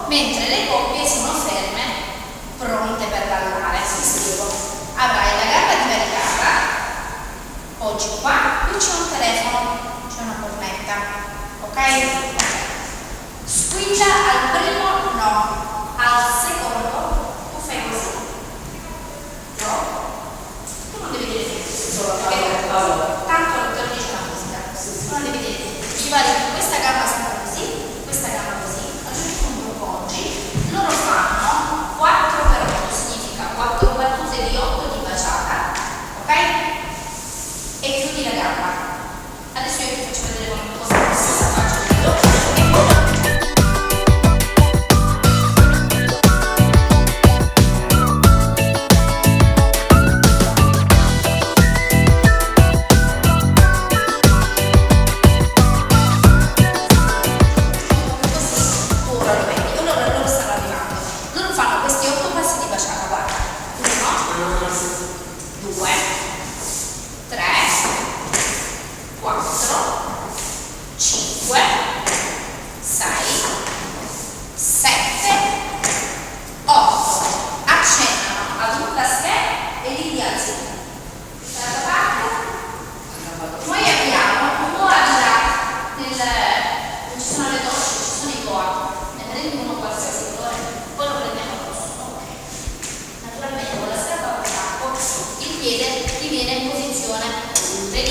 mentre le coppie sono ferme, pronte per ballare. Vi spiego. Avrai la gamba divaricata, poggi qua, qui c'è un telefono, c'è una cornetta, ok? Squilla al primo no, al secondo tu fai così. No? Tu non devi dire niente, tanto te lo dice la musica, tu non devi dire niente. Ci vale che questa gamba sta così, questa gamba così, a un certo punto poggi, loro fanno 4 per 8, significa 4 battute di 8 di baciata, ok? E chiudi la gamba. Adesso io ti faccio vedere cosa faccio io.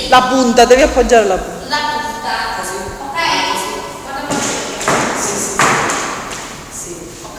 La punta, devi appoggiare la punta. La punta, così. Ok? Guarda qua. Sì. Ok?